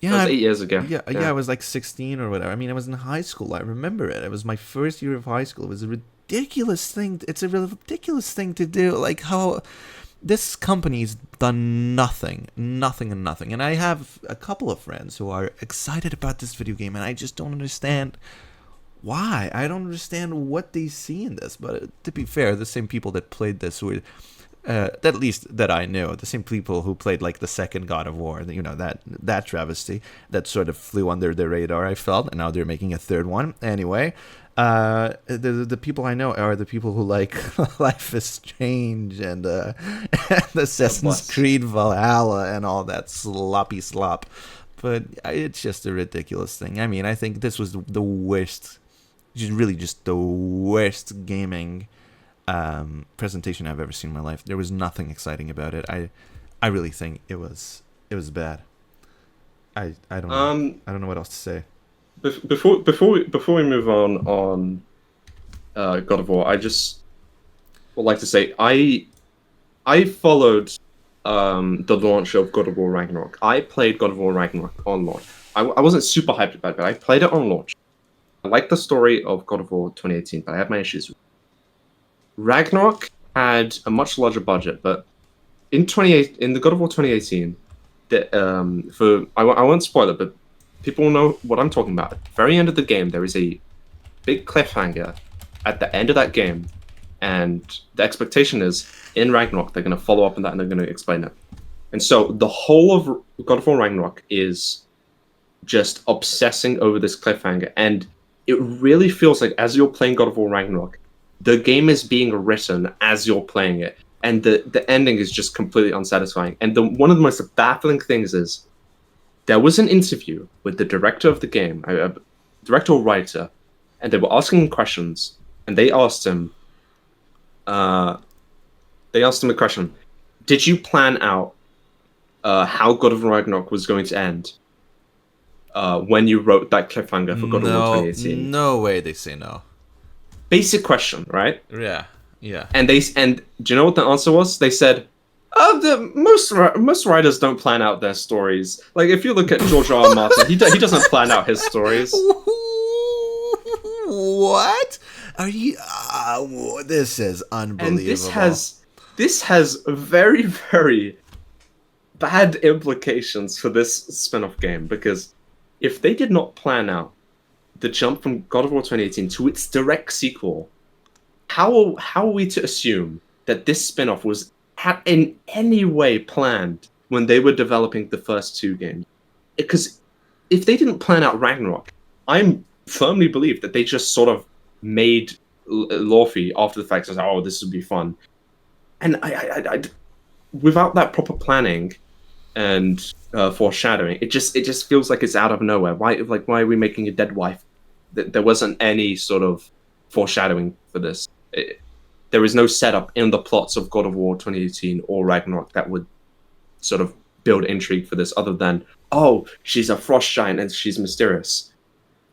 Yeah, that was 8 years ago. Yeah, I was like 16 or whatever. I mean, I was in high school. I remember it. It was my first year of high school. It was a ridiculous thing. It's a ridiculous thing to do. Like how this company's done nothing. And I have a couple of friends who are excited about this video game, and I just don't understand why. I don't understand what they see in this. But to be fair, the same people that played this were, at least that I knew, the same people who played like the second God of War, that travesty that sort of flew under the radar, I felt, and now they're making a third one. Anyway, the people I know are the people who like Life is Strange and Assassin's Creed Valhalla and all that sloppy slop. But it's just a ridiculous thing. I mean, I think this was the worst, just the worst gaming presentation I've ever seen in my life. There was nothing exciting about it. I really think it was bad. I don't know. I don't know what else to say. Before we move on God of War, I just would like to say I followed the launch of God of War Ragnarok. I played God of War Ragnarok on launch. I wasn't super hyped about it, but I played it on launch. I liked the story of God of War 2018, but I had my issues with it. Ragnarok had a much larger budget, but in the God of War 2018, I won't spoil it, but people will know what I'm talking about. At the very end of the game, there is a big cliffhanger at the end of that game, and the expectation is in Ragnarok they're going to follow up on that and they're going to explain it. And so the whole of God of War Ragnarok is just obsessing over this cliffhanger, and it really feels like as you're playing God of War Ragnarok, the game is being written as you're playing it, and the ending is just completely unsatisfying. And one of the most baffling things is there was an interview with the director of the game, director or writer, and they were asking him questions, and they asked him a question: did you plan out how God of War Ragnarok was going to end when you wrote that cliffhanger for God of War 2018? No way they say no. Basic question, right? Yeah. And do you know what the answer was? They said, most writers don't plan out their stories. Like if you look at George R. R. Martin, he doesn't plan out his stories. What? Are you? This is unbelievable. And this has very, very bad implications for this spin-off game, because if they did not plan out the jump from God of War 2018 to its direct sequel, how are we to assume that this spin-off was in any way planned when they were developing the first two games? Because if they didn't plan out Ragnarok, I firmly believe that they just sort of made Lorfi after the fact, says, "Oh, this would be fun," and I without that proper planning and foreshadowing, it just feels like it's out of nowhere. Why are we making a dead wife? There wasn't any sort of foreshadowing for this. There is no setup in the plots of God of War 2018 or Ragnarok that would sort of build intrigue for this, other than, oh, she's a frost giant and she's mysterious.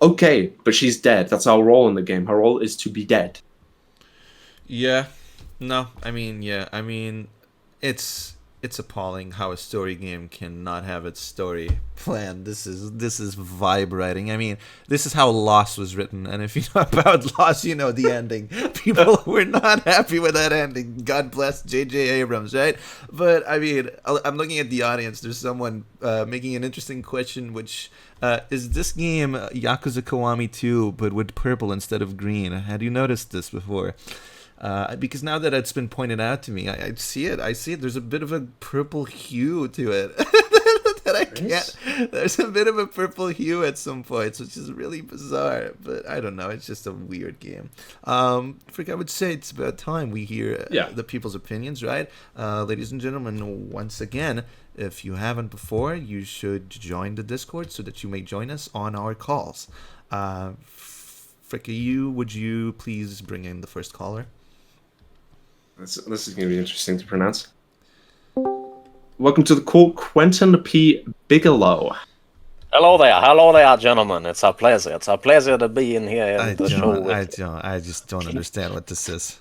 Okay, but she's dead. That's our role in the game. Her role is to be dead. Yeah. No, I mean, it's appalling how a story game cannot have its story planned. This is vibe writing. I mean, this is how Lost was written, and if you know about Lost, you know the ending. People were not happy with that ending. God bless J.J. Abrams, right? But I mean, I'm looking at the audience. There's someone making an interesting question, which is this game Yakuza Kiwami 2, but with purple instead of green? Had you noticed this before? Because now that it's been pointed out to me, I see it. There's a bit of a purple hue to it that I can't. There's a bit of a purple hue at some points, which is really bizarre. But I don't know. It's just a weird game. Frick, I would say it's about time we hear the people's opinions, right? Ladies and gentlemen, once again, if you haven't before, you should join the Discord so that you may join us on our calls. Fricka U, would you please bring in the first caller? This is going to be interesting to pronounce. welcome to the call, Quentin P. Bigelow. Hello there, gentlemen. It's a pleasure. It's a pleasure to be in here in the show with you. I just don't understand what this is.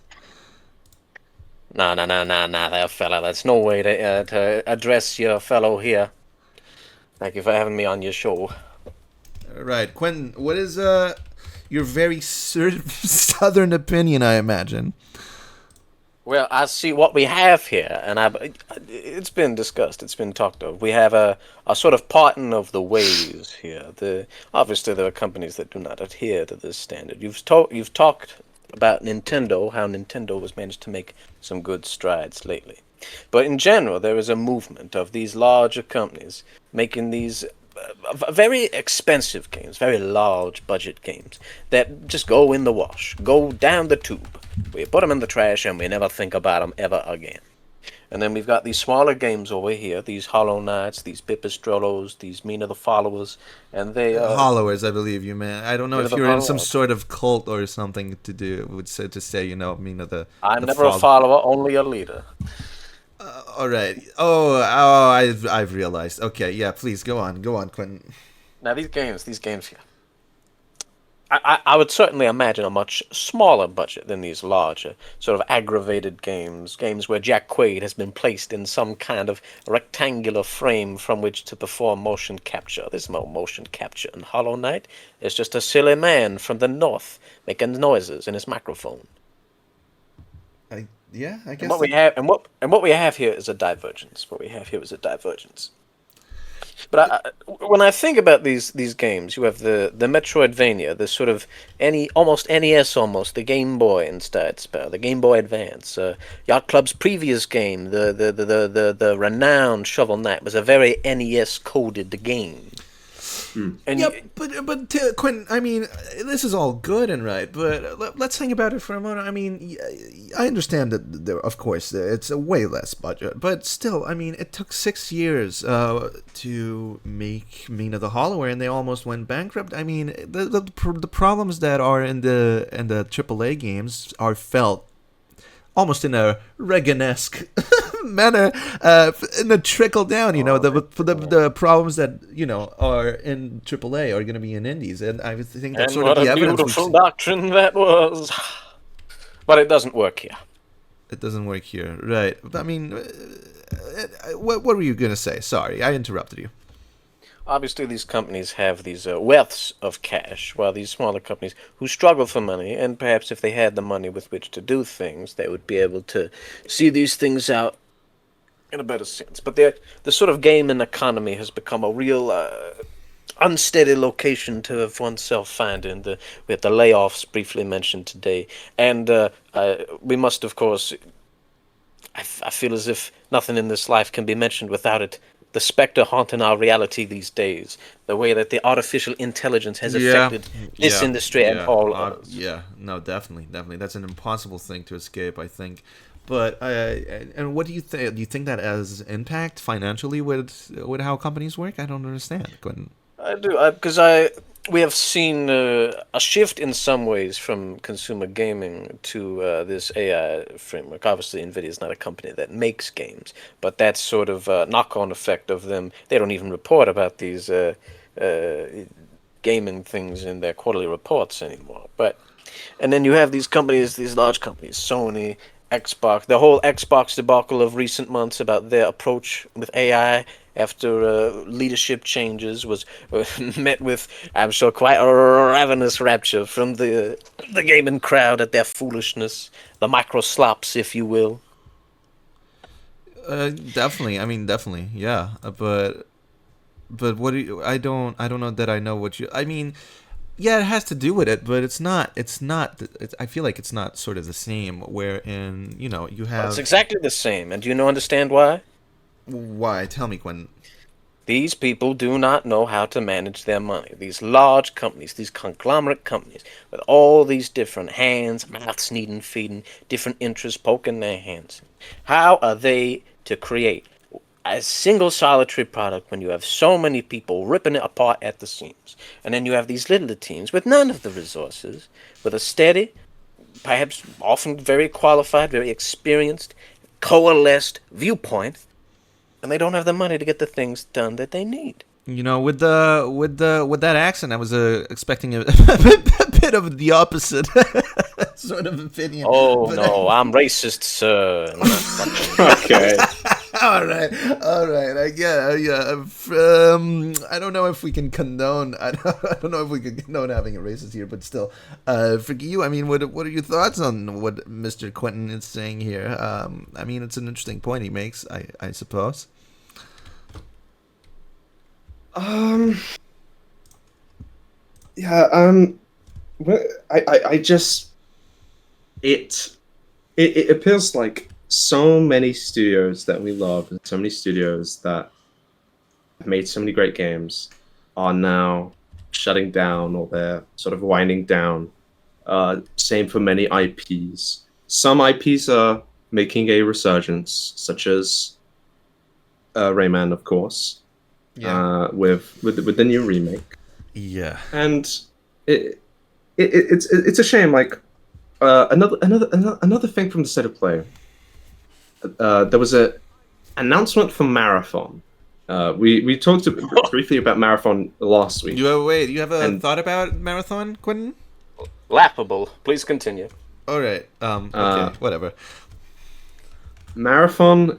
No, there, fella. That's no way to address your fellow here. Thank you for having me on your show. Right, Quentin. What is your very southern opinion? I imagine. Well, I see what we have here, and it's been discussed, it's been talked of. We have a sort of parting of the ways here. Obviously, there are companies that do not adhere to this standard. You've talked about Nintendo, how Nintendo has managed to make some good strides lately. But in general, there is a movement of these larger companies making these very expensive games, very large budget games that just go in the wash, go down the tube. We put them in the trash and we never think about them ever again. And then we've got these smaller games over here, these Hollow Knights, these Pipistrellos, these Mina the Followers, and they Hollowers, I believe you, man. I don't know if you're in some Hollowers. sort of cult or something to say, you know, Mina the. I'm the never a follower, only a leader. All right. I've realized. Okay, yeah. Please go on, Quentin. Now these games here. I would certainly imagine a much smaller budget than these larger, sort of aggravated games where Jack Quaid has been placed in some kind of rectangular frame from which to perform motion capture. There's no motion capture in Hollow Knight. It's just a silly man from the north making noises in his microphone. I guess. And what we have here is a divergence. But when I think about these games, you have the Metroidvania, the sort of almost NES, the Game Boy instead spell, the Game Boy Advance. Yacht Club's previous game, the renowned Shovel Knight, was a very NES coded game. And yeah, but Quentin, I mean, this is all good and right, but let's think about it for a moment. I mean, I understand that of course, it's a way less budget, but still, I mean, it took 6 years to make Mina the Hollower, and they almost went bankrupt. I mean, the problems that are in the AAA games are felt almost in a Reagan-esque manner, in the trickle down. You know, the problems that are in AAA are going to be in indies, and I think that's sort of the evidence. What a beautiful doctrine that was, but it doesn't work here. It doesn't work here, right? I mean, what were you going to say? Sorry, I interrupted you. Obviously, these companies have these wealths of cash, while these smaller companies who struggle for money, and perhaps if they had the money with which to do things, they would be able to see these things out in a better sense. But the sort of gaming economy has become a real unsteady location to have oneself find in. We have the layoffs briefly mentioned today, and we must, of course, I feel as if nothing in this life can be mentioned without it. The specter haunting our reality these days, the way that the artificial intelligence has affected this industry and all others. Yeah, no, definitely. That's an impossible thing to escape, I think. But and what do you think? Do you think that has impact financially with how companies work? I don't understand. Quentin. I do, because we have seen a shift in some ways from consumer gaming to this AI framework. Obviously, NVIDIA is not a company that makes games, but that sort of knock-on effect of them, they don't even report about these gaming things in their quarterly reports anymore. And then you have these companies, these large companies, Sony, Xbox, the whole Xbox debacle of recent months about their approach with AI after leadership changes was met with, I'm sure, quite a ravenous rapture from the gaming crowd at their foolishness, the micro slops, if you will. Definitely. I mean, definitely, yeah. But what do you? I don't know that I know what you. I mean, yeah, it has to do with it, but it's not. I feel like it's not sort of the same. Wherein you have. Well, it's exactly the same, and do you understand why? Why? Tell me, Quentin. These people do not know how to manage their money. These large companies, these conglomerate companies, with all these different hands, mouths needing feeding, different interests poking their hands. How are they to create a single solitary product when you have so many people ripping it apart at the seams? And then you have these little teams with none of the resources, with a steady, perhaps often very qualified, very experienced, coalesced viewpoint. and they don't have the money to get the things done that they need. You know, with that accent, I was expecting a bit of the opposite sort of opinion. Oh But no, I'm racist, sir. Not fucking- Okay. all right. I get, yeah. I don't know if we can condone. I don't know if we can condone having a racist here, but still, for you, I mean, what are your thoughts on what Mr. Quentin is saying here? I mean, it's an interesting point he makes. I suppose. Yeah. I just it appears like so many studios that we love and so many studios that have made so many great games are now shutting down or they're sort of winding down. Same for many IPs. Some IPs are making a resurgence, such as Rayman, of course, with the new remake. Yeah. And it's a shame. Like another thing from the state of play. There was a announcement for Marathon. We talked briefly about Marathon last week. You have a thought about Marathon, Quentin? Laughable. Please continue. All right. Okay. Whatever. Marathon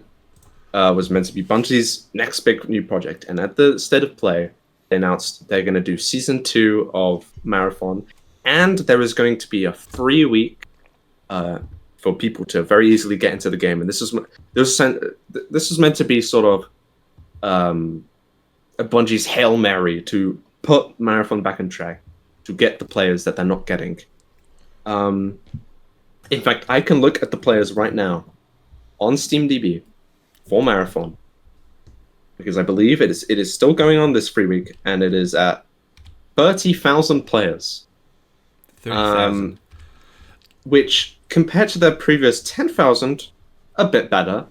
was meant to be Bungie's next big new project, and at the state of play, they announced they're going to do season 2 of Marathon, and there is going to be a free week for people to very easily get into the game. And this is meant to be sort of a Bungie's Hail Mary to put Marathon back on track, to get the players that they're not getting. In fact, I can look at the players right now on SteamDB for Marathon, because I believe it is still going on this free week, and it is at 30,000 players. 30,000. Which, compared to their previous 10,000, a bit better,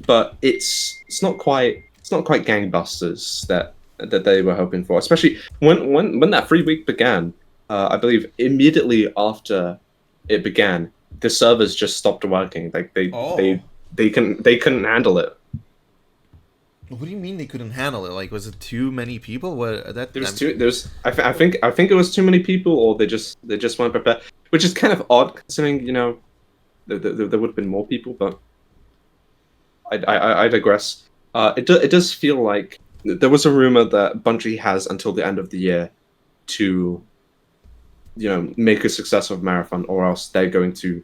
but it's not quite gangbusters that they were hoping for. Especially when that free week began, I believe immediately after it began, the servers just stopped working. Like they couldn't handle it. What do you mean they couldn't handle it? Like, was it too many people? What that? I think it was too many people, or they just weren't prepared, which is kind of odd considering there would have been more people. But I digress. It does feel like there was a rumor that Bungie has until the end of the year to make a success of Marathon, or else they're going to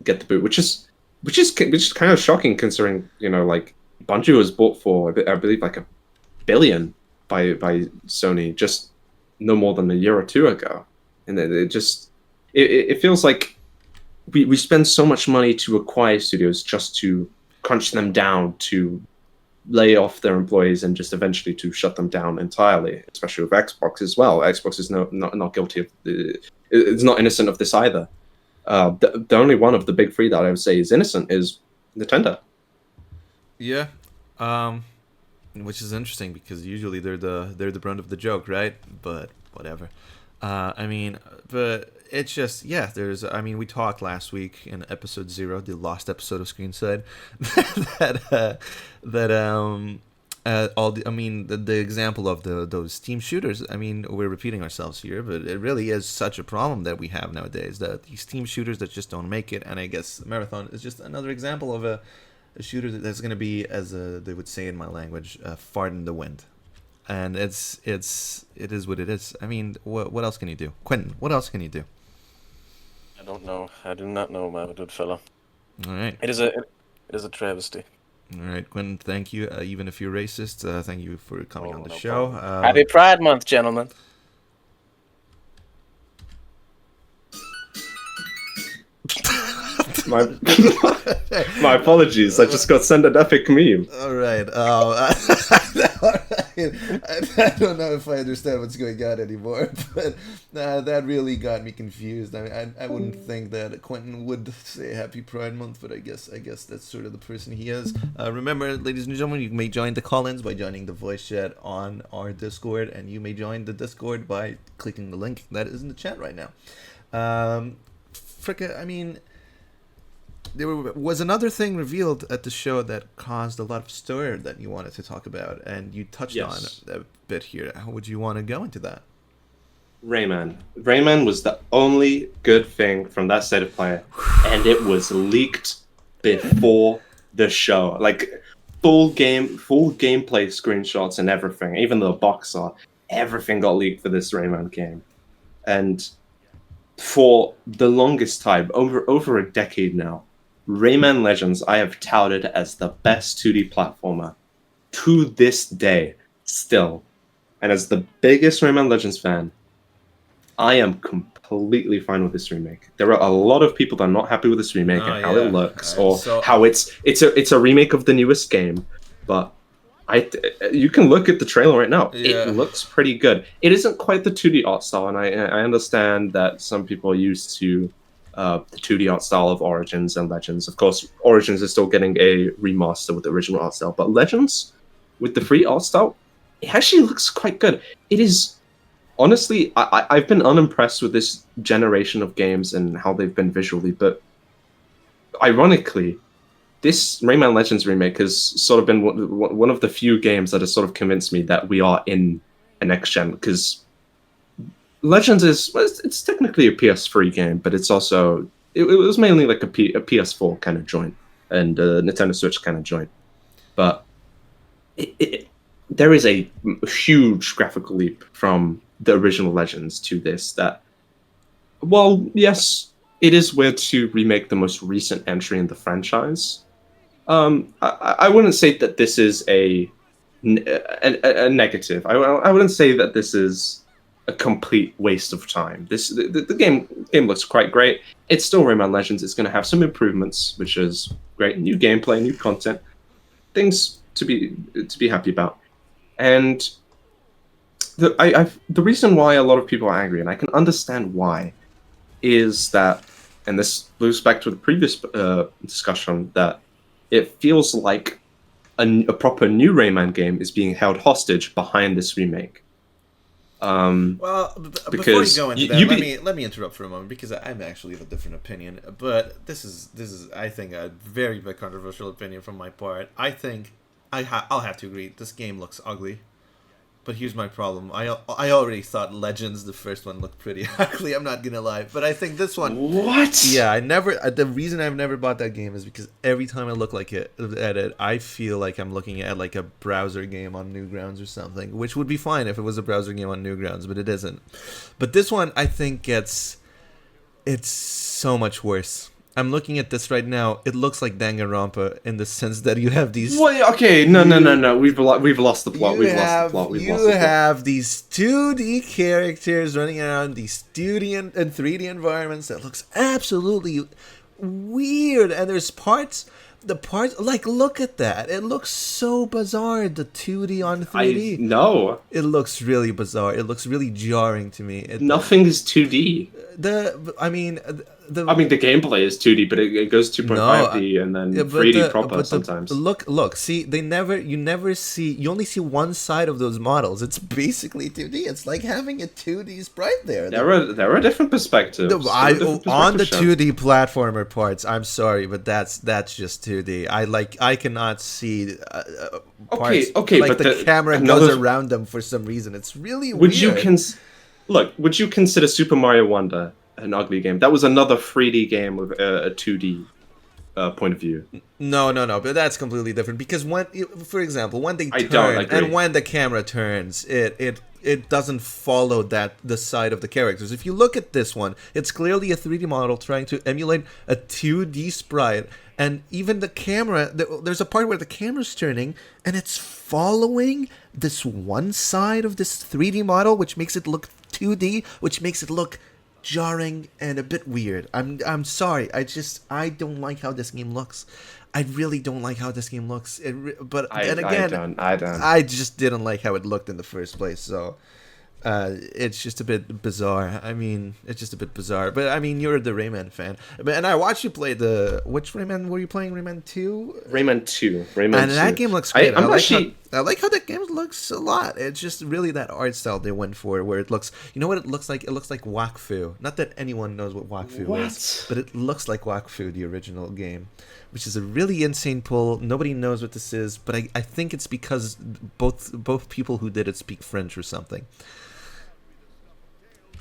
get the boot, which is kind of shocking considering like Bungie was bought for I believe like $1 billion by Sony just no more than a year or two ago, and it feels like we spend so much money to acquire studios just to crunch them down, to lay off their employees, and just eventually to shut them down entirely. Especially with Xbox as well. Xbox is not guilty of it's not innocent of this either. The only one of the big three that I would say is innocent is Nintendo. Yeah, which is interesting because usually they're the brunt of the joke, right? But whatever. I mean, but it's just we talked last week in episode 0, the lost episode of Screenside, the example of those Steam shooters. I mean, we're repeating ourselves here, but it really is such a problem that we have nowadays, that these Steam shooters that just don't make it. And I guess Marathon is just another example of a shooter that's going to be, as they would say in my language, fart in the wind. And it is what it is. I mean, what else can you do? Quentin, what else can you do? I don't know. I do not know, my good fellow. All right. It is a travesty. All right, Quentin, thank you. Even if you're racist, thank you for coming on the show. Happy Pride Month, gentlemen. My apologies. I just got sent an epic meme. All right. I don't know if I understand what's going on anymore, but that really got me confused. I mean, I wouldn't think that Quentin would say Happy Pride Month, but I guess that's sort of the person he is. Remember, ladies and gentlemen, you may join the call-ins by joining the voice chat on our Discord, and you may join the Discord by clicking the link that is in the chat right now. Fricka, I mean, there was another thing revealed at the show that caused a lot of stir that you wanted to talk about, and you touched on a bit here. How would you want to go into that? Rayman. Rayman was the only good thing from that state of play, and it was leaked before the show. Like full gameplay screenshots and everything, even the box art, everything got leaked for this Rayman game. And for the longest time, over a decade now, Rayman Legends I have touted as the best 2D platformer to this day, still. And as the biggest Rayman Legends fan, I am completely fine with this remake. There are a lot of people that are not happy with this remake and how it looks, or how it's a remake of the newest game. But you can look at the trailer right now. Yeah. It looks pretty good. It isn't quite the 2D art style, and I understand that some people are used to the 2D art style of Origins and Legends. Of course, Origins is still getting a remaster with the original art style, but Legends, with the free art style, it actually looks quite good. It is... Honestly, I've been unimpressed with this generation of games and how they've been visually, but ironically, this Rayman Legends remake has sort of been one of the few games that has sort of convinced me that we are in a next gen, because Legends it's technically a PS3 game, but it's also it was mainly like a PS4 kind of joint and a Nintendo Switch kind of joint, but there is a huge graphical leap from the original Legends to this that, well, yes, it is weird to remake the most recent entry in the franchise. I wouldn't say that this is a negative. I wouldn't say that this is a complete waste of time. The game looks quite great. It's still Rayman Legends. It's going to have some improvements, which is great. New gameplay, new content, things to be happy about. And the reason why a lot of people are angry, and I can understand why, is that, and this loopes back to the previous discussion, that it feels like a proper new Rayman game is being held hostage behind this remake. Well, before you go into that, let me interrupt for a moment, because I'm actually of a different opinion. But this is I think a very big controversial opinion from my part. I think I'll have to agree. This game looks ugly. But here's my problem. I already thought Legends, the first one, looked pretty ugly. I'm not gonna lie, but I think this one. What? Yeah, the reason I've never bought that game is because every time I look at it, I feel like I'm looking at like a browser game on Newgrounds or something, which would be fine if it was a browser game on Newgrounds, but it isn't. But this one, I think it's so much worse. I'm looking at this right now. It looks like Danganronpa in the sense that you have these... Well, okay, no. We've lost the plot. You have these 2D characters running around these 2D and 3D environments that looks absolutely weird. And there's parts... like, look at that. It looks so bizarre, the 2D on 3D. No. It looks really bizarre. It looks really jarring to me. Nothing is 2D. The gameplay is 2D, but it goes 2.5D and then 3D proper sometimes. Look, see, you only see one side of those models. It's basically 2D. It's like having a 2D sprite there. There are different perspectives. On the 2D platformer parts, I'm sorry, but that's just 2D. I cannot see parts. Okay, like but the camera goes around them for some reason. It's really weird. Would you consider Super Mario Wonder an ugly game? That was another 3D game with a 2D point of view. No, but that's completely different, because for example, when they turn don't agree. And when the camera turns, it doesn't follow the side of the characters. If you look at this one, it's clearly a 3D model trying to emulate a 2D sprite, and even the camera, there's a part where the camera's turning and it's following this one side of this 3D model, which makes it look 2D, which makes it look jarring and a bit weird. I'm sorry. I don't like how this game looks. I really don't like how this game looks. I just didn't like how it looked in the first place. So it's just a bit bizarre. It's just a bit bizarre. But you're the Rayman fan, and I watched you play which Rayman were you playing? Rayman 2. Rayman 2. And that game looks great. I I like how that game looks a lot. It's just really that art style they went for, where it looks. You know what it looks like? It looks like Wakfu. Not that anyone knows what Wakfu is, but it looks like Wakfu, the original game, which is a really insane pull. Nobody knows what this is, but I think it's because both people who did it speak French or something.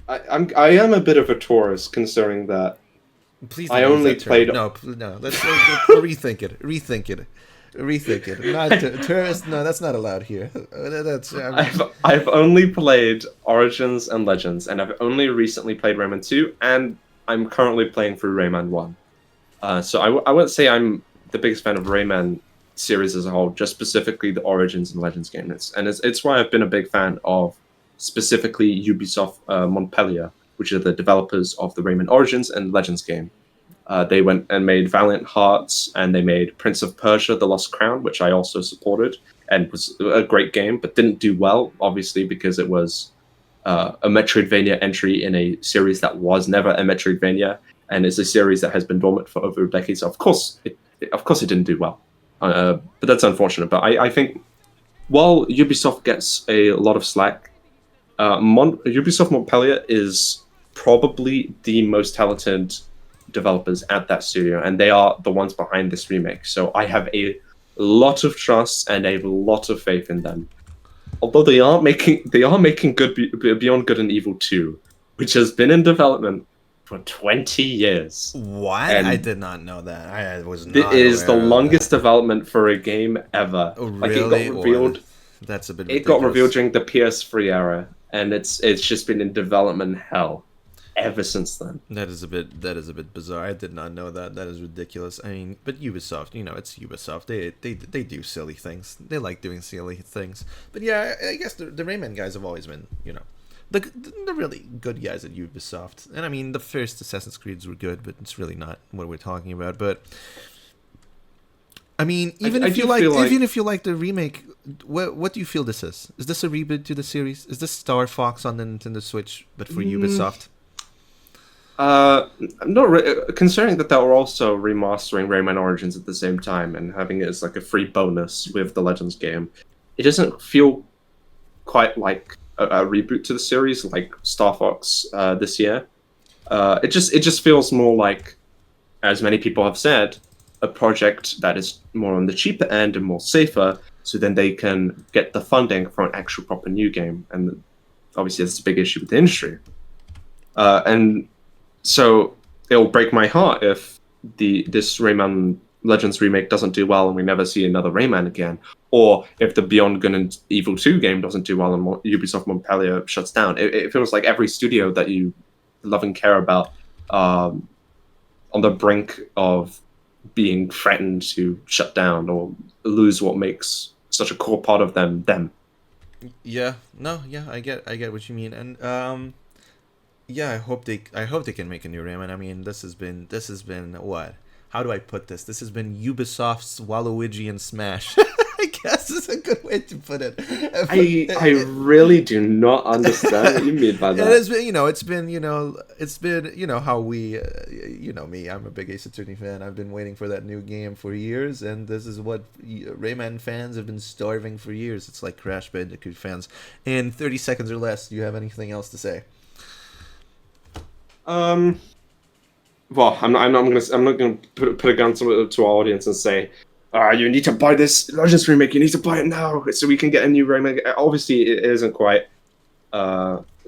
I am a bit of a tourist, considering that Please I don't use only that term. played. No. Let's rethink it. Rethink it. Not tourist. No, that's not allowed here. That's. I've only played Origins and Legends, and I've only recently played Rayman 2, and I'm currently playing through Rayman 1. So I wouldn't say I'm the biggest fan of Rayman series as a whole, just specifically the Origins and Legends game. It's why I've been a big fan of specifically Ubisoft Montpellier, which are the developers of the Rayman Origins and Legends game. They went and made Valiant Hearts, and they made Prince of Persia: The Lost Crown, which I also supported, and was a great game, but didn't do well, obviously, because it was a Metroidvania entry in a series that was never a Metroidvania, and it's a series that has been dormant for over a decade. So of course it didn't do well, but that's unfortunate. But I think while Ubisoft gets a lot of slack, Ubisoft Montpellier is probably the most talented developers at that studio, and they are the ones behind this remake. So I have a lot of trust and a lot of faith in them. Although they are making good Beyond Good and Evil 2, which has been in development for 20 years. What? And I did not know that. I was not. It is the aware of longest that. development for a game ever. Oh, Like really? it got revealed. That's a bit. It got ridiculous. revealed during the PS3 era, and it's just been in development hell ever since then. That is a bit bizarre. I did not know that. That is ridiculous. I mean, but Ubisoft, it's Ubisoft. They do silly things. They like doing silly things. But yeah, I guess the Rayman guys have always been, the really good guys at Ubisoft. And I mean, the first Assassin's Creeds were good, but it's really not what we're talking about. But I mean, even if you like the remake, what do you feel this is? Is this a reboot to the series? Is this Star Fox on the Nintendo Switch, but for Ubisoft? I'm not considering that they were also remastering Rayman Origins at the same time and having it as like a free bonus with the Legends game. It doesn't feel quite like a reboot to the series like Star Fox this year. It just feels more like, as many people have said, a project that is more on the cheaper end and more safer, so then they can get the funding for an actual proper new game. And obviously that's a big issue with the industry. And so it'll break my heart if this Rayman Legends remake doesn't do well and we never see another Rayman again, or if the Beyond Good and Evil 2 game doesn't do well and Ubisoft Montpellier shuts down. It feels like every studio that you love and care about on the brink of being threatened to shut down or lose what makes such a core part of them. Yeah, no, yeah, I get what you mean, and yeah, I hope they can make a new Rayman. I mean, this has been what? How do I put this? This has been Ubisoft's Waluigi Smash. I guess is a good way to put it. I really do not understand what you mean by that. It has been, it's been how we, me. I'm a big Ace Attorney fan. I've been waiting for that new game for years, and this is what Rayman fans have been starving for years. It's like Crash Bandicoot fans. In 30 seconds or less, do you have anything else to say? Well, I'm not gonna put a gun to our audience and say, you need to buy this Legends remake. You need to buy it now so we can get a new remake. Obviously, it isn't quite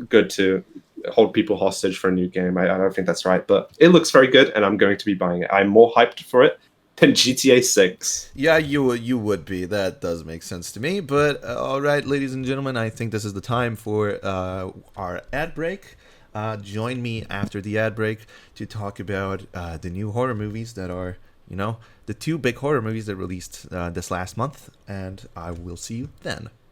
good to hold people hostage for a new game. I don't think that's right, but it looks very good, and I'm going to be buying it. I'm more hyped for it than GTA 6. Yeah, you would be. That does make sense to me. But all right, ladies and gentlemen, I think this is the time for our ad break. Join me after the ad break to talk about the new horror movies that are, the two big horror movies that released this last month, and I will see you then.